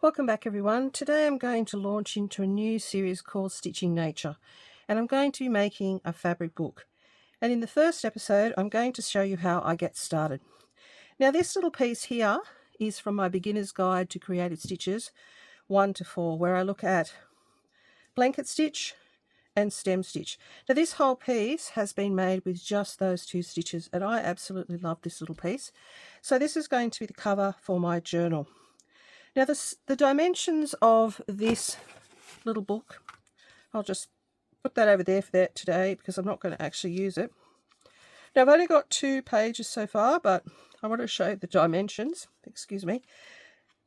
Welcome back everyone. Today I'm going to launch into a new series called Stitching Nature, and I'm going to be making a fabric book. And in the first episode I'm going to show you how I get started. Now this little piece here is from my beginner's guide to creative stitches 1 to 4, where I look at blanket stitch and stem stitch. Now this whole piece has been made with just those 2 stitches, and I absolutely love this little piece. So this is going to be the cover for my journal. Now the dimensions of this little book, I'll just put that over there for that today because I'm not going to actually use it. Now I've only got 2 pages so far, but I want to show the dimensions. Excuse me.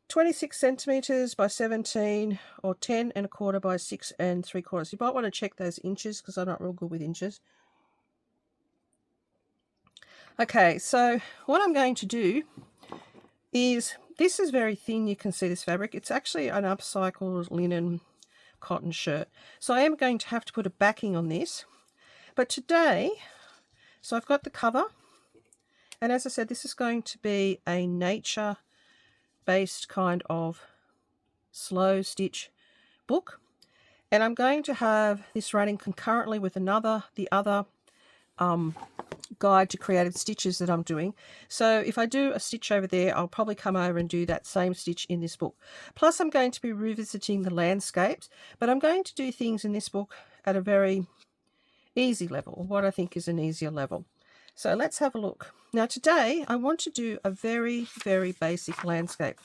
26 centimeters by 17, or 10 1/4 by 6 3/4. You might want to check those inches because I'm not real good with inches. Okay, so what I'm going to do is, this is very thin, you can see this fabric. It's actually an upcycled linen cotton shirt. So I am going to have to put a backing on this. But today, so I've got the cover, and as I said, this is going to be a nature-based kind of slow stitch book. And I'm going to have this running concurrently with the other guide to creative stitches that I'm doing. So if I do a stitch over there, I'll probably come over and do that same stitch in this book. Plus I'm going to be revisiting the landscapes, but I'm going to do things in this book at a very easy level, what I think is an easier level. So let's have a look. Now today I want to do a very, very basic landscape.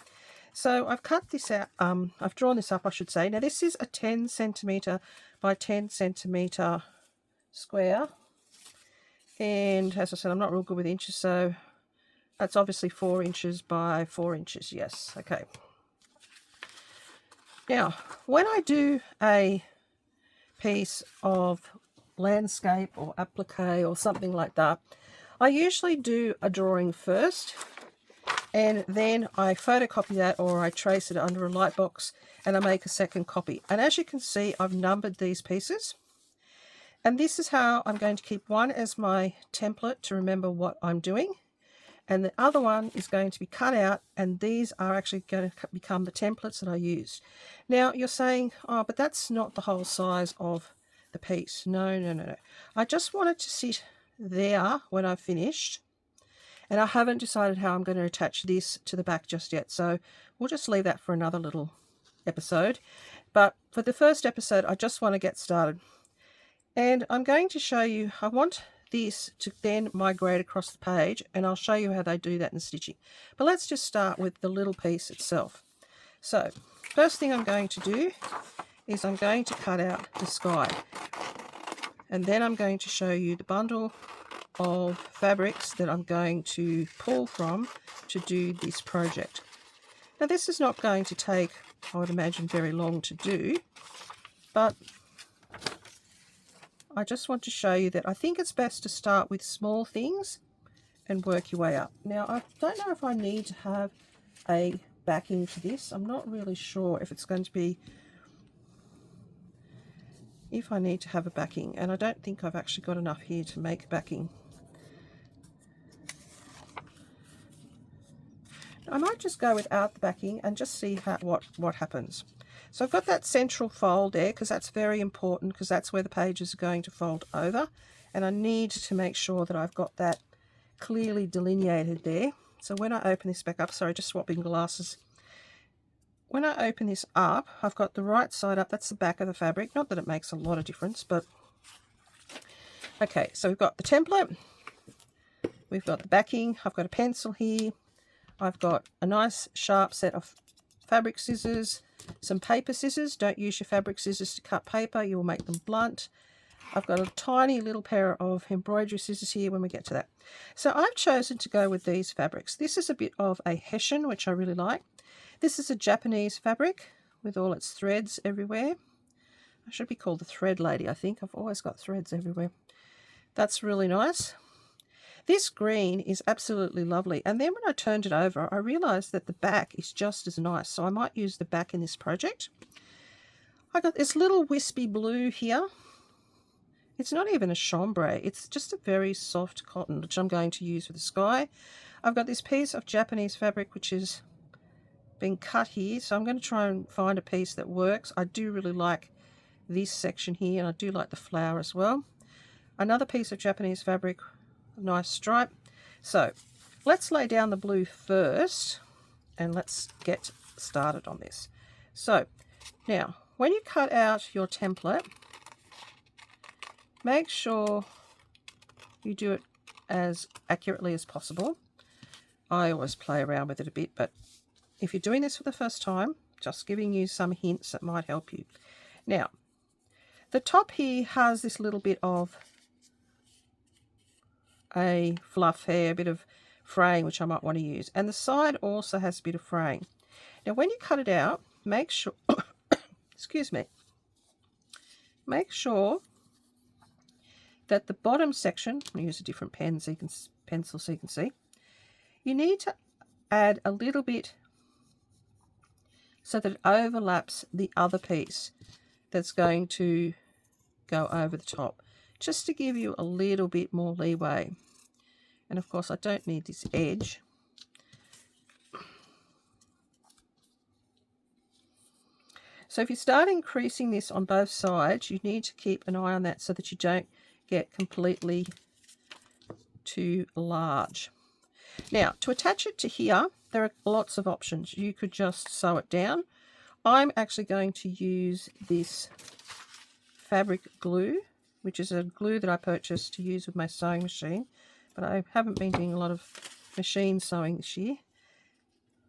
So I've cut this out, I've drawn this up, I should say. Now this is a 10 centimeter by 10 centimeter square. And as I said, I'm not real good with inches, so that's obviously 4 inches by 4 inches. Yes, okay. Now, when I do a piece of landscape or applique or something like that, I usually do a drawing first, and then I photocopy that, or I trace it under a light box and I make a second copy. And as you can see, I've numbered these pieces. And this is how I'm going to keep one as my template to remember what I'm doing. And the other one is going to be cut out, and these are actually going to become the templates that I use. Now you're saying, oh, but that's not the whole size of the piece. No. I just wanted to sit there when I've finished. And I haven't decided how I'm going to attach this to the back just yet. So we'll just leave that for another little episode. But for the first episode, I just want to get started. And I'm going to show you, I want this to then migrate across the page, and I'll show you how they do that in stitching. But let's just start with the little piece itself. So first thing I'm going to do is I'm going to cut out the sky, and then I'm going to show you the bundle of fabrics that I'm going to pull from to do this project. Now this is not going to take, I would imagine, very long to do, but I just want to show you that I think it's best to start with small things and work your way up. Now I don't know if I need to have a backing for this. I'm not really sure if it's going to be, if I need to have a backing, and I don't think I've actually got enough here to make a backing. I might just go without the backing and just see what happens. So I've got that central fold there because that's very important, because that's where the pages are going to fold over, and I need to make sure that I've got that clearly delineated there. So when I open this back up, sorry, just swapping glasses. When I open this up, I've got the right side up, that's the back of the fabric. Not that it makes a lot of difference, but okay, so we've got the template, we've got the backing, I've got a pencil here, I've got a nice sharp set of fabric scissors, some paper scissors. Don't use your fabric scissors to cut paper, you'll make them blunt. I've got a tiny little pair of embroidery scissors here when we get to that. So I've chosen to go with these fabrics. This is a bit of a hessian, which I really like. This is a Japanese fabric with all its threads everywhere. I should be called the thread lady, I think. I've always got threads everywhere. That's really nice. This green is absolutely lovely, and then when I turned it over, I realized that the back is just as nice, so I might use the back in this project. I got this little wispy blue here. It's not even a chambray, it's just a very soft cotton, which I'm going to use for the sky. I've got this piece of Japanese fabric, which is been cut here, so I'm going to try and find a piece that works. I do really like this section here, and I do like the flower as well. Another piece of Japanese fabric, a nice stripe. So let's lay down the blue first, and let's get started on this. So now, when you cut out your template, make sure you do it as accurately as possible. I always play around with it a bit, but if you're doing this for the first time, just giving you some hints that might help you. Now, the top here has this little bit of a fluff hair, a bit of fraying, which I might want to use. And the side also has a bit of fraying. Now, when you cut it out, make sure, excuse me, make sure that the bottom section, I'm going to use a different pen so you can, pencil so you can see, you need to add a little bit so that it overlaps the other piece that's going to go over the top, just to give you a little bit more leeway. And of course I don't need this edge. So if you start increasing this on both sides, you need to keep an eye on that so that you don't get completely too large. Now, to attach it to here, there are lots of options. You could just sew it down. I'm actually going to use this fabric glue, which is a glue that I purchased to use with my sewing machine, but I haven't been doing a lot of machine sewing this year,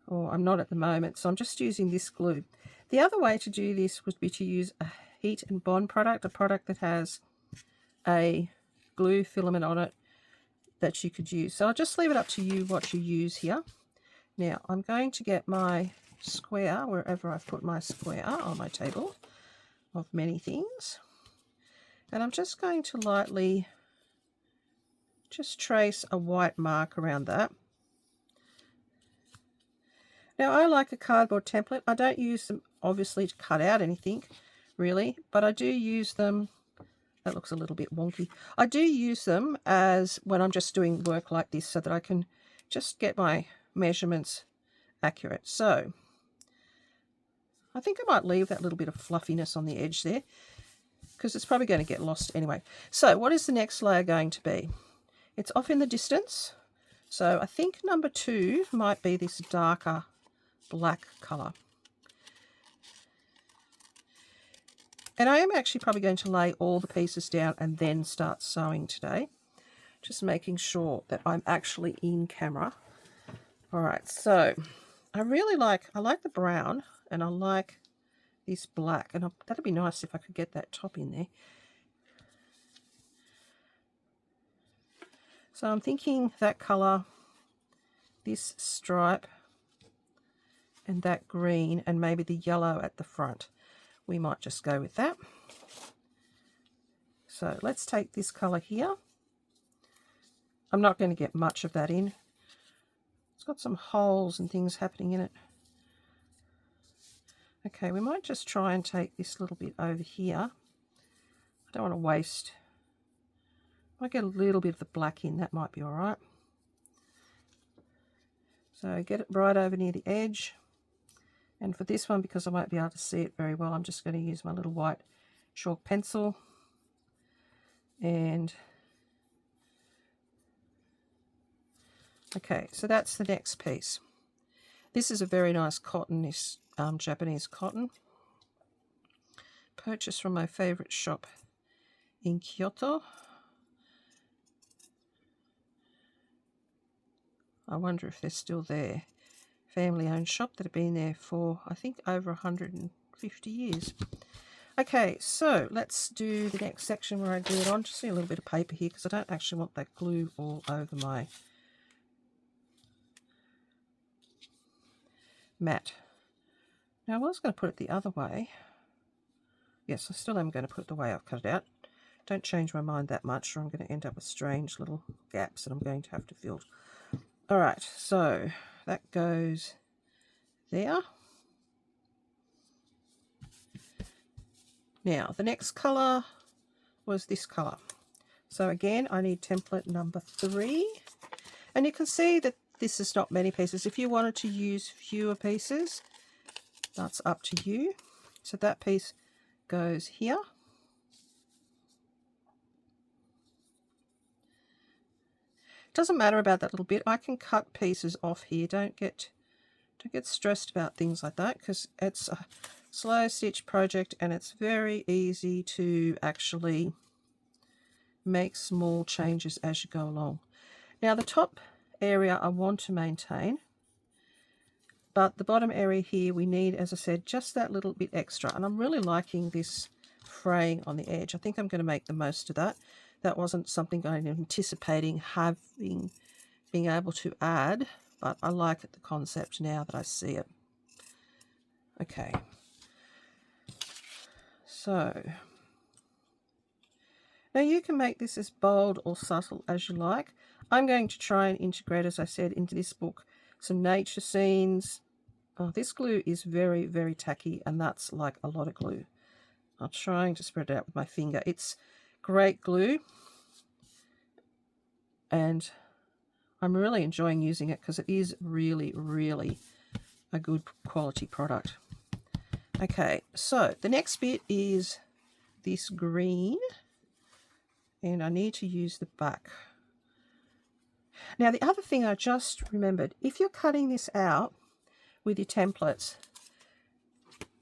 or I'm not at the moment, so I'm just using this glue. The other way to do this would be to use a heat and bond product, a product that has a glue filament on it that you could use. So I'll just leave it up to you what you use here. Now I'm going to get my square, wherever I've put my square on my table of many things, and I'm just going to lightly just trace a white mark around that. Now I like a cardboard template. I don't use them obviously to cut out anything really, but I do use them, that looks a little bit wonky, I do use them as when I'm just doing work like this so that I can just get my measurements accurate. So I think I might leave that little bit of fluffiness on the edge there because it's probably going to get lost anyway. So what is the next layer going to be? It's off in the distance, so I think number 2 might be this darker black colour. And I am actually probably going to lay all the pieces down and then start sewing today, just making sure that I'm actually in camera. All right, so I like the brown, and I like this black, and that'd be nice if I could get that top in there. So I'm thinking that colour, this stripe, and that green, and maybe the yellow at the front. We might just go with that. So let's take this colour here. I'm not going to get much of that in. It's got some holes and things happening in it. Okay, we might just try and take this little bit over here. I don't want to waste. I might get a little bit of the black in, that might be all right. So get it right over near the edge. And for this one, because I won't be able to see it very well, I'm just going to use my little white chalk pencil. And okay, so that's the next piece. This is a very nice cotton, this Japanese cotton. Purchased from my favourite shop in Kyoto. I wonder if they're still there. Family-owned shop that have been there for, I think, over 150 years. Okay, so let's do the next section where I glue it on. Just see a little bit of paper here because I don't actually want that glue all over my mat. Now I was going to put it the other way. Yes, I still am going to put it the way I've cut it out. Don't change my mind that much or I'm going to end up with strange little gaps that I'm going to have to fill. Alright, so that goes there. Now the next colour was this colour. So again I need template number 3, and you can see that this is not many pieces. If you wanted to use fewer pieces, that's up to you. So that piece goes here. Doesn't matter about that little bit. I can cut pieces off here. Don't get stressed about things like that, because it's a slow stitch project and it's very easy to actually make small changes as you go along. Now the top area I want to maintain, but the bottom area here we need, as I said, just that little bit extra. And I'm really liking this fraying on the edge. I think I'm going to make the most of that. That wasn't something I'm anticipating being able to add, but I like the concept now that I see it. Okay, so now you can make this as bold or subtle as you like. I'm going to try and integrate, as I said, into this book some nature scenes. Oh, this glue is very, very tacky, and that's like a lot of glue. I'm trying to spread it out with my finger. It's great glue, and I'm really enjoying using it because it is really, really a good quality product. Okay, so the next bit is this green, and I need to use the back. Now the other thing I just remembered, if you're cutting this out with your templates,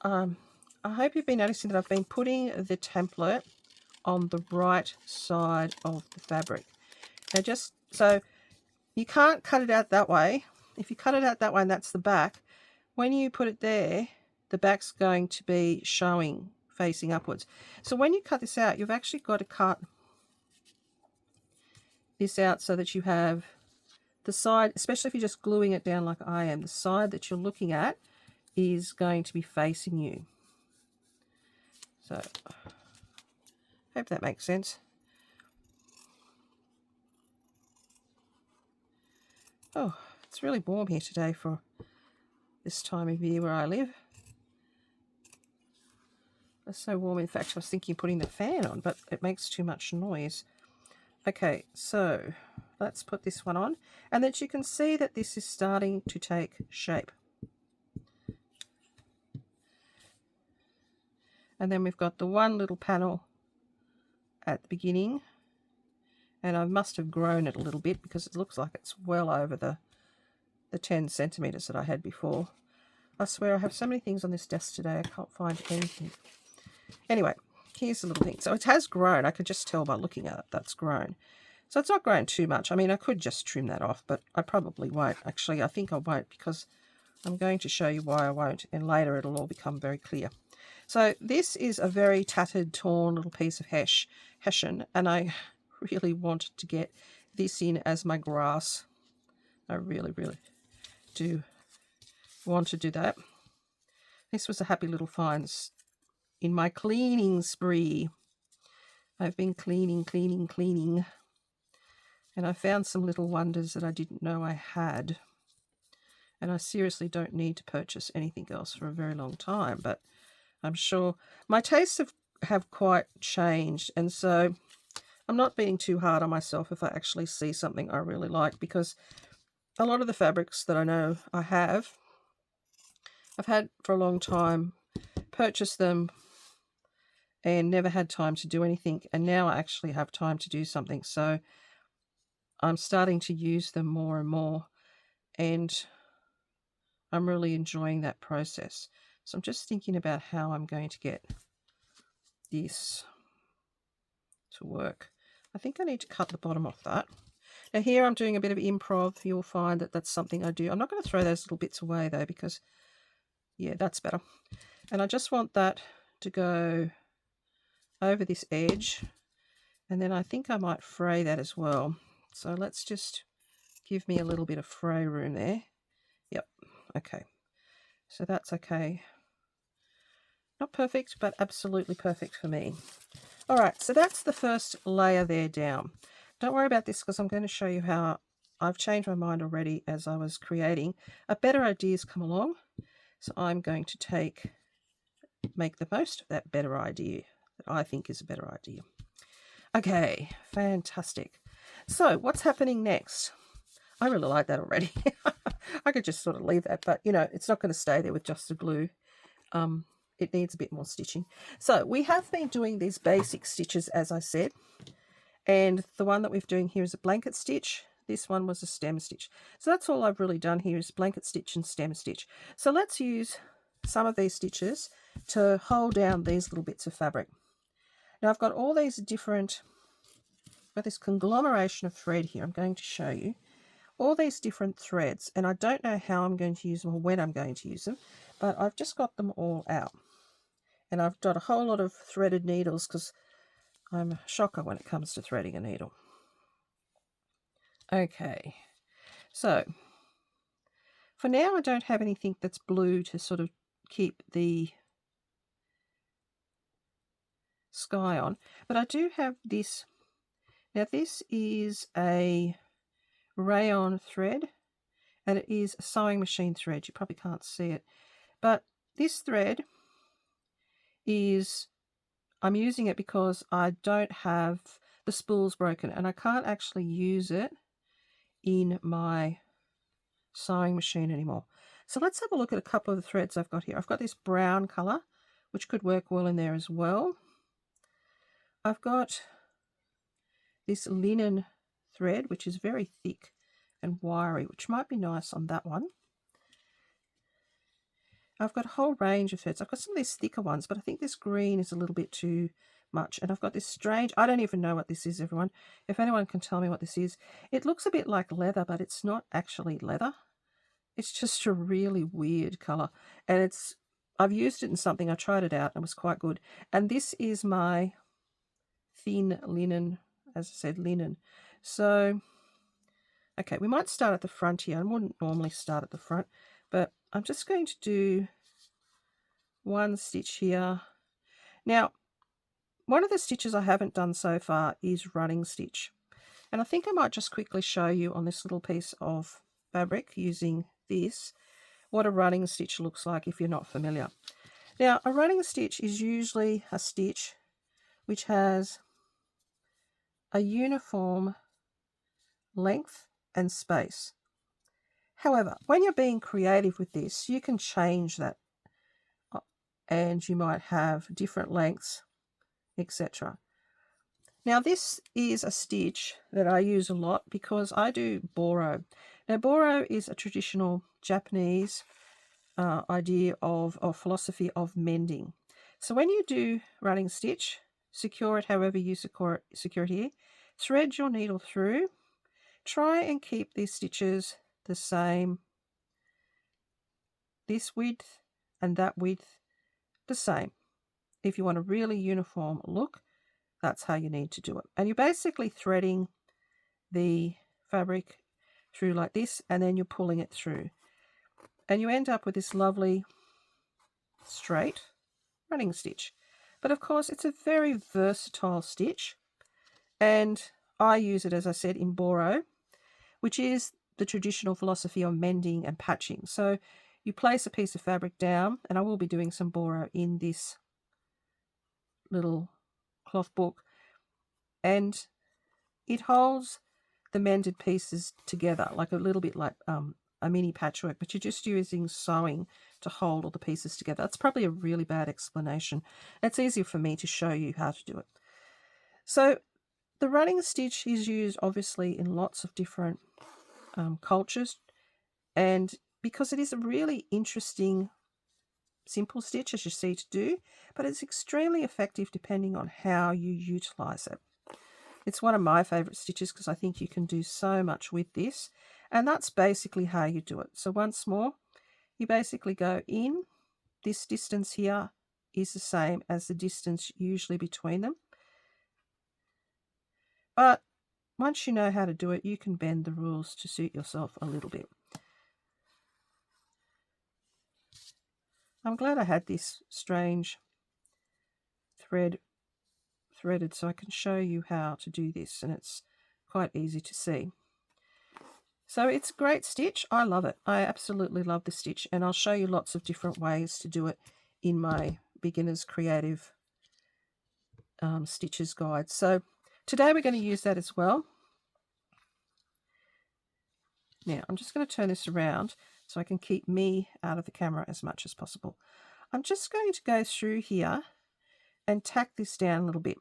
I hope you've been noticing that I've been putting the template on the right side of the fabric. Now just so you can't cut it out that way. If you cut it out that way and that's the back, when you put it there, the back's going to be showing facing upwards. So when you cut this out, you've actually got to cut this out so that you have the side, especially if you're just gluing it down like I am, the side that you're looking at is going to be facing you. So hope that makes sense. Oh, it's really warm here today for this time of year where I live. It's so warm, in fact I was thinking of putting the fan on, but it makes too much noise. Okay, so let's put this one on, and that you can see that this is starting to take shape. And then we've got the one little panel at the beginning, and I must have grown it a little bit because it looks like it's well over the 10 centimeters that I had before. I swear I have so many things on this desk today, I can't find anything. Anyway, here's the little thing. So it has grown. I could just tell by looking at it that's grown. So it's not grown too much. I mean, I could just trim that off, but I probably won't. Actually, I think I won't, because I'm going to show you why I won't, and later it'll all become very clear. So this is a very tattered, torn little piece of hessian, and I really wanted to get this in as my grass. I really, really do want to do that. This was a happy little find in my cleaning spree. I've been cleaning, and I found some little wonders that I didn't know I had. And I seriously don't need to purchase anything else for a very long time, but I'm sure my tastes have quite changed, and so I'm not being too hard on myself if I actually see something I really like, because a lot of the fabrics that I know I've had for a long time, purchased them and never had time to do anything, and now I actually have time to do something, so I'm starting to use them more and more, and I'm really enjoying that process. So I'm just thinking about how I'm going to get this to work. I think I need to cut the bottom off that. Now here I'm doing a bit of improv. You'll find that that's something I do. I'm not going to throw those little bits away though, because yeah, that's better. And I just want that to go over this edge, and then I think I might fray that as well. So let's just give me a little bit of fray room there. Yep, okay. So that's okay. Not perfect, but absolutely perfect for me. All right, so that's the first layer there down. Don't worry about this, because I'm going to show you how I've changed my mind already as I was creating. A better idea's come along, so I'm going to make the most of that better idea that I think is a better idea. Okay, fantastic. So what's happening next? I really like that already. I could just sort of leave that, but you know, it's not going to stay there with just the glue. It needs a bit more stitching. So we have been doing these basic stitches, as I said, and the one that we're doing here is a blanket stitch. This one was a stem stitch. So that's all I've really done here is blanket stitch and stem stitch. So let's use some of these stitches to hold down these little bits of fabric. Now I've got all these different, got this conglomeration of thread here. I'm going to show you all these different threads, and I don't know how I'm going to use them or when I'm going to use them, but I've just got them all out. And I've got a whole lot of threaded needles because I'm a shocker when it comes to threading a needle. Okay, so for now I don't have anything that's blue to sort of keep the sky on, but I do have this. Now this is a rayon thread, and it is a sewing machine thread. You probably can't see it, but this thread is, I'm using it because I don't have the spools broken and I can't actually use it in my sewing machine anymore. So let's have a look at a couple of the threads I've got here. I've got this brown color, which could work well in there as well. I've got this linen thread, which is very thick and wiry, which might be nice on that one. I've got a whole range of threads. I've got some of these thicker ones, but I think this green is a little bit too much. And I've got this strange, I don't even know what this is, everyone. If anyone can tell me what this is. It looks a bit like leather, but it's not actually leather. It's just a really weird color. And it's, I've used it in something, I tried it out and it was quite good. And this is my thin linen, as I said, linen. So, okay, we might start at the front here. I wouldn't normally start at the front, but I'm just going to do one stitch here. Now, one of the stitches I haven't done so far is running stitch. And I think I might just quickly show you on this little piece of fabric using this, what a running stitch looks like if you're not familiar. Now, a running stitch is usually a stitch which has a uniform length and space. However, when you're being creative with this, you can change that and you might have different lengths, etc. Now this is a stitch that I use a lot because I do boro. Now boro is a traditional Japanese idea of philosophy of mending. So when you do running stitch, secure it however you secure it here, thread your needle through, try and keep these stitches the same, this width and that width the same. If you want a really uniform look, that's how you need to do it. And you're basically threading the fabric through like this, and then you're pulling it through. And you end up with this lovely straight running stitch. But of course, it's a very versatile stitch. And I use it, as I said, in boro, which is the traditional philosophy of mending and patching. So you place a piece of fabric down, and I will be doing some boro in this little cloth book, and it holds the mended pieces together like a little bit like a mini patchwork, but you're just using sewing to hold all the pieces together. That's probably a really bad explanation. It's easier for me to show you how to do it. So the running stitch is used obviously in lots of different cultures, and because it is a really interesting simple stitch, as you see, to do, but it's extremely effective depending on how you utilize it. It's one of my favorite stitches because I think you can do so much with this, and that's basically how you do it. So once more, you basically go in, this distance here is the same as the distance usually between them, but once you know how to do it, you can bend the rules to suit yourself a little bit. I'm glad I had this strange thread threaded so I can show you how to do this, and it's quite easy to see. So it's a great stitch. I love it. I absolutely love the stitch, and I'll show you lots of different ways to do it in my beginner's creative stitches guide. So today we're going to use that as well. Now, I'm just going to turn this around so I can keep me out of the camera as much as possible. I'm just going to go through here and tack this down a little bit.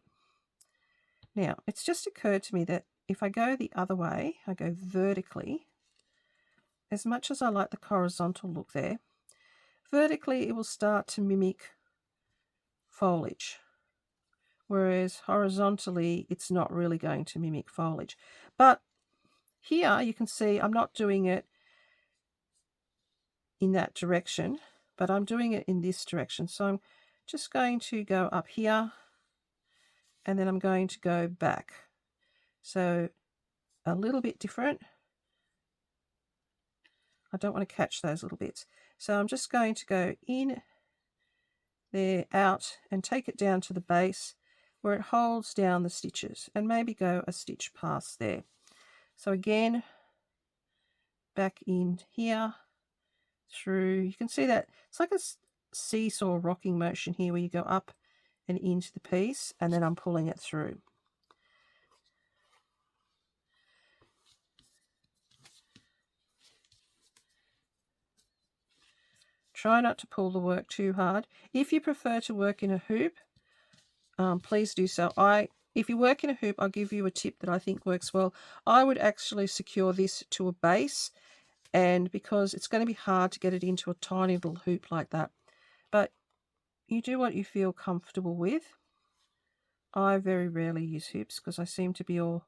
Now, it's just occurred to me that if I go the other way, I go vertically, as much as I like the horizontal look there, vertically it will start to mimic foliage, whereas horizontally it's not really going to mimic foliage. But here you can see I'm not doing it in that direction, but I'm doing it in this direction. So I'm just going to go up here and then I'm going to go back. So a little bit different. I don't want to catch those little bits. So I'm just going to go in there, out, and take it down to the base where it holds down the stitches, and maybe go a stitch past there. So again, back in here, through, you can see that it's like a seesaw rocking motion here where you go up and into the piece, and then I'm pulling it through. Try not to pull the work too hard. If you prefer to work in a hoop, please do so. If you work in a hoop, I'll give you a tip that I think works well. I would actually secure this to a base, and because it's going to be hard to get it into a tiny little hoop like that. But you do what you feel comfortable with. I very rarely use hoops because I seem to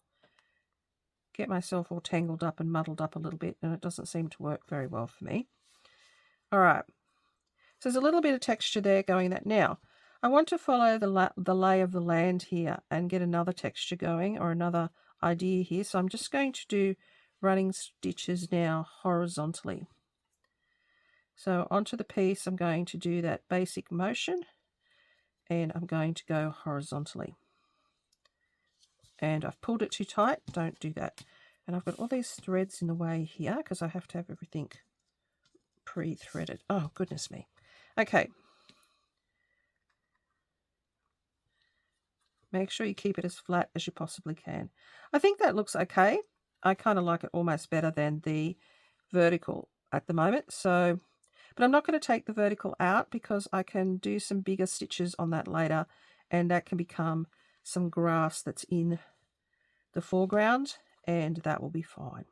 get myself all tangled up and muddled up a little bit, and it doesn't seem to work very well for me. All right. So there's a little bit of texture there going that. Now, I want to follow the lay of the land here and get another texture going, or another idea here. So I'm just going to do running stitches now horizontally. So onto the piece, I'm going to do that basic motion, and I'm going to go horizontally. And I've pulled it too tight. Don't do that. And I've got all these threads in the way here because I have to have everything pre-threaded. Oh, goodness me. Okay. Make sure you keep it as flat as you possibly can. I think that looks okay. I kind of like it almost better than the vertical at the moment. So, but I'm not going to take the vertical out because I can do some bigger stitches on that later, and that can become some grass that's in the foreground, and that will be fine.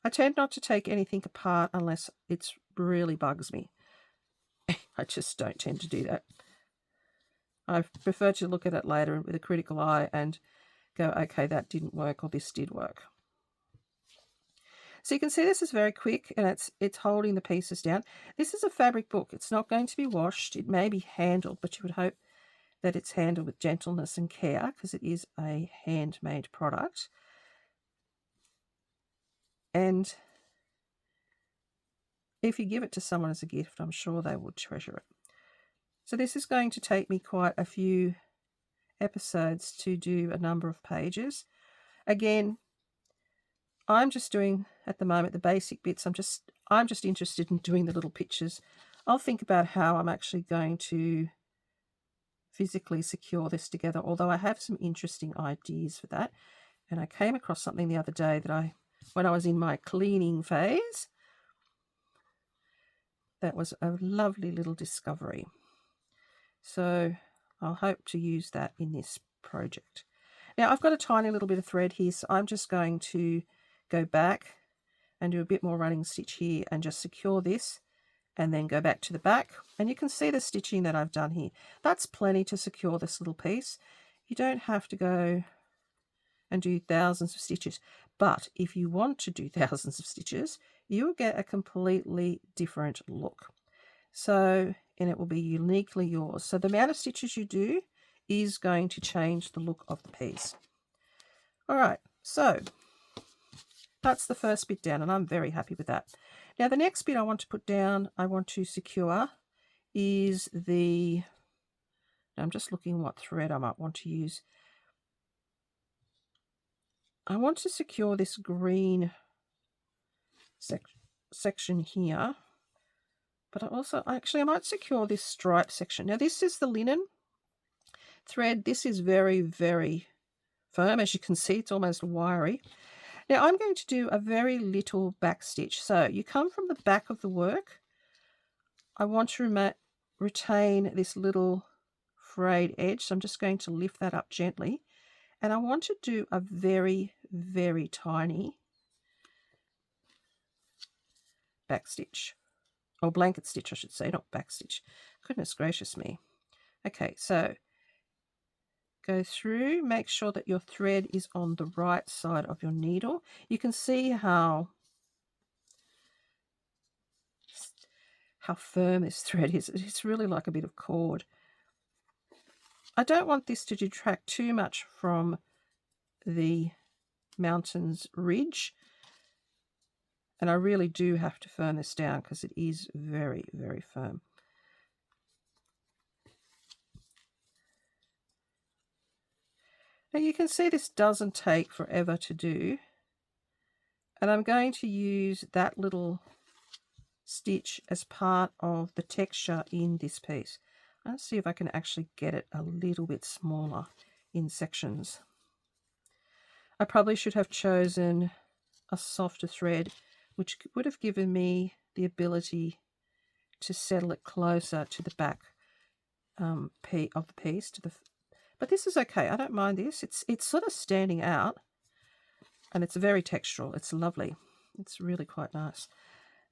I tend not to take anything apart unless it really bugs me. I just don't tend to do that. I prefer to look at it later with a critical eye and go, okay, that didn't work, or this did work. So you can see this is very quick, and it's holding the pieces down. This is a fabric book. It's not going to be washed. It may be handled, but you would hope that it's handled with gentleness and care because it is a handmade product. And if you give it to someone as a gift, I'm sure they would treasure it. So this is going to take me quite a few episodes to do a number of pages. Again, I'm just doing at the moment the basic bits. I'm just interested in doing the little pictures. I'll think about how I'm actually going to physically secure this together, although I have some interesting ideas for that. And I came across something the other day that when I was in my cleaning phase, that was a lovely little discovery. So I'll hope to use that in this project. Now I've got a tiny little bit of thread here, so I'm just going to go back and do a bit more running stitch here and just secure this, and then go back to the back. And you can see the stitching that I've done here. That's plenty to secure this little piece. You don't have to go and do thousands of stitches, but if you want to do thousands of stitches, you will get a completely different look. So, and it will be uniquely yours. So the amount of stitches you do is going to change the look of the piece. All right, so that's the first bit down, and I'm very happy with that. Now the next bit I want to put down, I want to secure, is I'm just looking what thread I might want to use. I want to secure this green section here, but I might secure this stripe section. Now this is the linen thread. This is very, very firm. As you can see, it's almost wiry. Now I'm going to do a very little back stitch. So you come from the back of the work. I want to retain this little frayed edge, so I'm just going to lift that up gently, and I want to do a very, very tiny back stitch, or blanket stitch I should say, not back stitch. Goodness gracious me. Okay, so go through, make sure that your thread is on the right side of your needle. You can see how firm this thread is. It's really like a bit of cord. I don't want this to detract too much from the mountain's ridge, and I really do have to firm this down because it is very, very firm. Now you can see this doesn't take forever to do, and I'm going to use that little stitch as part of the texture in this piece. Let's see if I can actually get it a little bit smaller in sections. I probably should have chosen a softer thread, which would have given me the ability to settle it closer to the back of the piece. But this is okay. I don't mind this. It's sort of standing out, and it's very textural. It's lovely. It's really quite nice.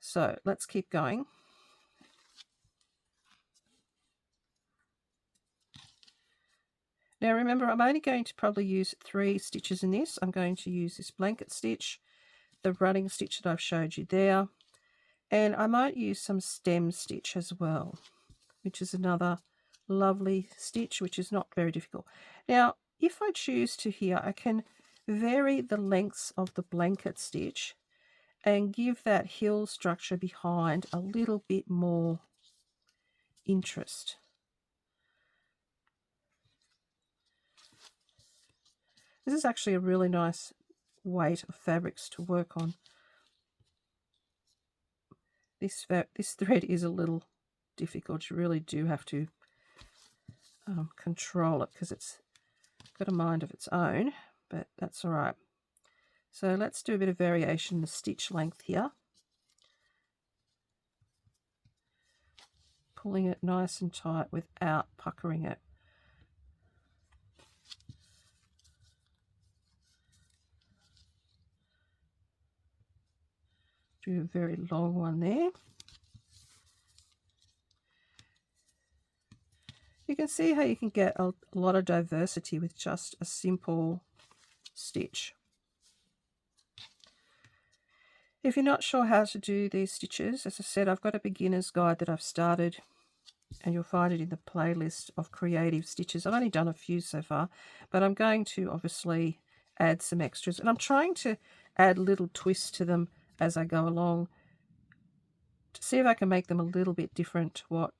So let's keep going. Now remember, I'm only going to probably use 3 stitches in this. I'm going to use this blanket stitch, the running stitch that I've showed you there, and I might use some stem stitch as well, which is another lovely stitch, which is not very difficult. Now, if I choose to here, I can vary the lengths of the blanket stitch and give that heel structure behind a little bit more interest. This is actually a really nice weight of fabrics to work on. This thread is a little difficult. You really do have to control it because it's got a mind of its own, but that's all right. So let's do a bit of variation in the stitch length here. Pulling it nice and tight without puckering it. Do a very long one there. You can see how you can get a lot of diversity with just a simple stitch. If you're not sure how to do these stitches, as I said, I've got a beginner's guide that I've started, and you'll find it in the playlist of creative stitches. I've only done a few so far, but I'm going to obviously add some extras, and I'm trying to add little twists to them as I go along to see if I can make them a little bit different to what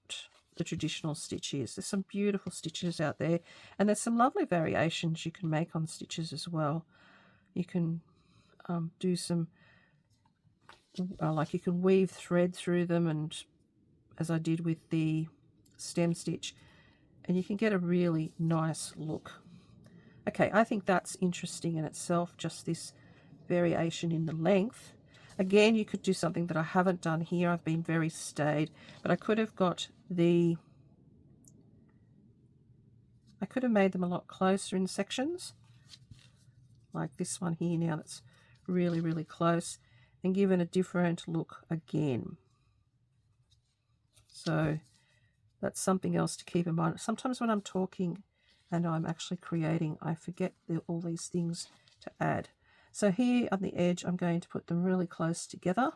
the traditional stitch is. There's some beautiful stitches out there, and there's some lovely variations you can make on stitches as well. You can do some like you can weave thread through them, and as I did with the stem stitch, and you can get a really nice look. Okay, I think that's interesting in itself, just this variation in the length. Again, you could do something that I haven't done here. I've been very staid, but I could have made them a lot closer in sections, like this one here now that's really, really close, and given a different look again. So that's something else to keep in mind. Sometimes when I'm talking and I'm actually creating, I forget all these things to add. So here on the edge, I'm going to put them really close together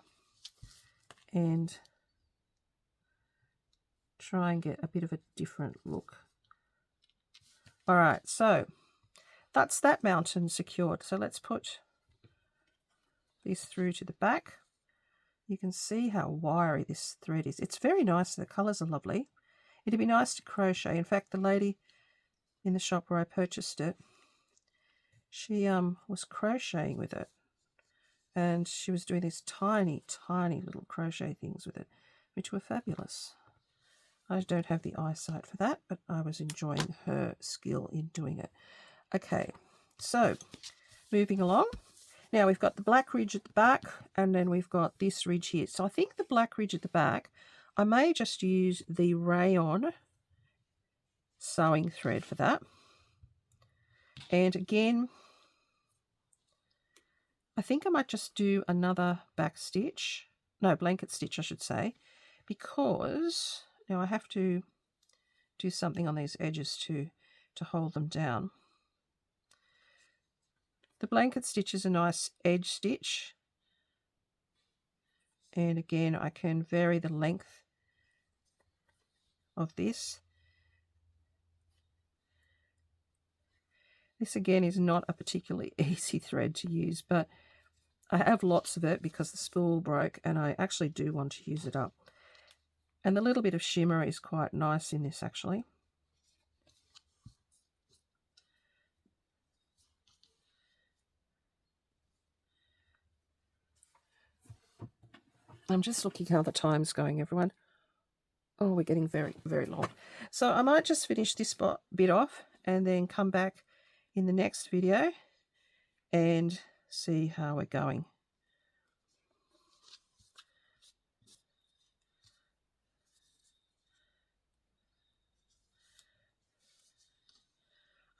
and try and get a bit of a different look. All right, so that's that mountain secured. So let's put this through to the back. You can see how wiry this thread is. It's very nice. The colours are lovely. It'd be nice to crochet. In fact, the lady in the shop where I purchased it, she was crocheting with it, and she was doing these tiny, tiny little crochet things with it, which were fabulous. I don't have the eyesight for that, but I was enjoying her skill in doing it. Okay, so moving along. Now we've got the black ridge at the back, and then we've got this ridge here. So I think the black ridge at the back, I may just use the rayon sewing thread for that. And again, I think I might just do another back stitch, no, blanket stitch I should say, because now I have to do something on these edges to hold them down. The blanket stitch is a nice edge stitch, and again I can vary the length of this. This again is not a particularly easy thread to use, but I have lots of it because the spool broke and I actually do want to use it up. And the little bit of shimmer is quite nice in this actually. I'm just looking how the time's going, everyone. Oh, we're getting very, very long. So I might just finish this bit off and then come back in the next video and see how we're going.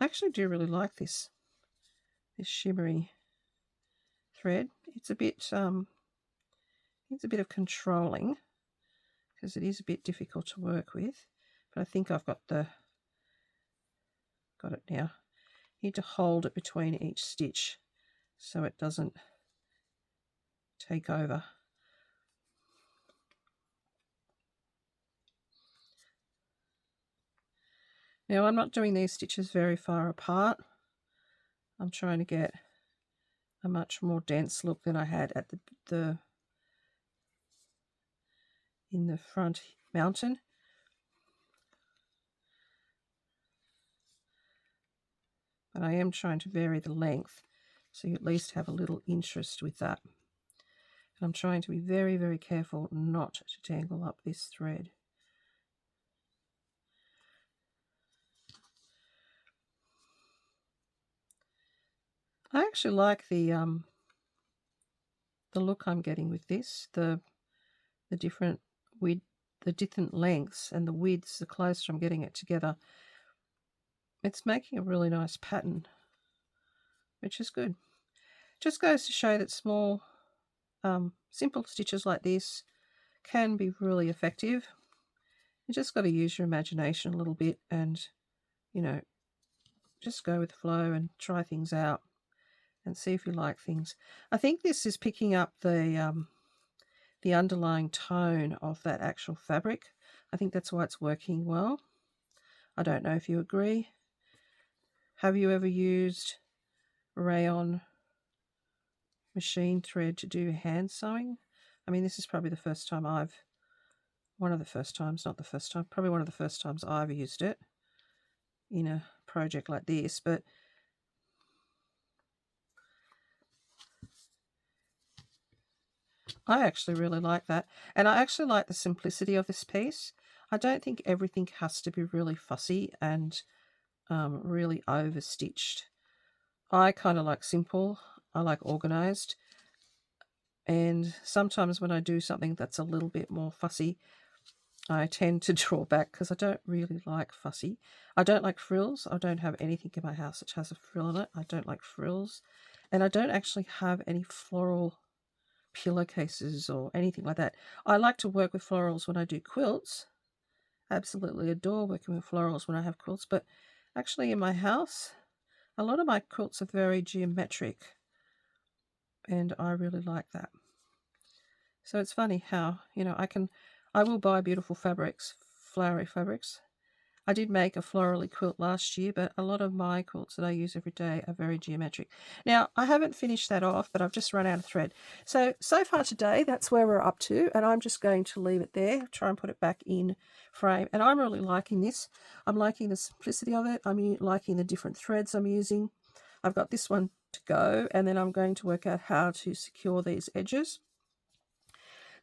I actually do really like this shimmery thread. It's a bit needs a bit of controlling because it is a bit difficult to work with, but I think I've got it now. Need to hold it between each stitch so it doesn't take over. Now I'm not doing these stitches very far apart. I'm trying to get a much more dense look than I had at in the front mountain. But I am trying to vary the length so you at least have a little interest with that. And I'm trying to be very, very careful not to tangle up this thread. I actually like the look I'm getting with this, the different width, the different lengths and the widths, the closer I'm getting it together. It's making a really nice pattern, which is good. Just goes to show that small, simple stitches like this can be really effective. You just got to use your imagination a little bit and, you know, just go with the flow and try things out and see if you like things. I think this is picking up the underlying tone of that actual fabric. I think that's why it's working well. I don't know if you agree. Have you ever used rayon machine thread to do hand sewing? I mean, this is probably the first time one of the first times, not the first time, probably one of the first times I've used it in a project like this, but I actually really like that. And I actually like the simplicity of this piece. I don't think everything has to be really fussy and really overstitched. I kind of like simple. I like organized. And sometimes when I do something that's a little bit more fussy, I tend to draw back because I don't really like fussy. I don't like frills. I don't have anything in my house which has a frill in it. I don't like frills. And I don't actually have any floral pillowcases or anything like that. I like to work with florals when I do quilts. Absolutely adore working with florals when I have quilts, but actually in my house, a lot of my quilts are very geometric, and I really like that. So it's funny how, you know, I will buy beautiful fabrics, flowery fabrics. I did make a florally quilt last year, but a lot of my quilts that I use every day are very geometric. Now, I haven't finished that off, but I've just run out of thread. So far today, that's where we're up to, and I'm just going to leave it there, try and put it back in frame. And I'm really liking this. I'm liking the simplicity of it. I'm liking the different threads I'm using. I've got this one to go, and then I'm going to work out how to secure these edges.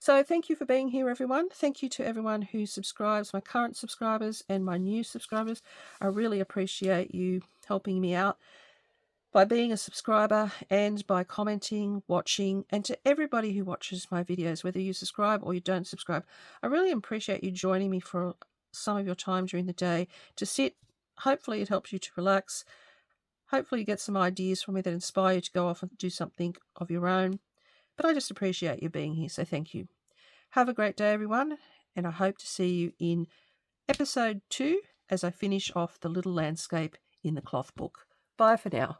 So thank you for being here, everyone. Thank you to everyone who subscribes, my current subscribers and my new subscribers. I really appreciate you helping me out. by being a subscriber and by commenting, watching, and to everybody who watches my videos, whether you subscribe or you don't subscribe. I really appreciate you joining me for some of your time during the day to sit. Hopefully it helps you to relax. Hopefully you get some ideas from me that inspire you to go off and do something of your own. But I just appreciate you being here, so thank you. Have a great day, everyone, and I hope to see you in episode 2 as I finish off the little landscape in the cloth book. Bye for now.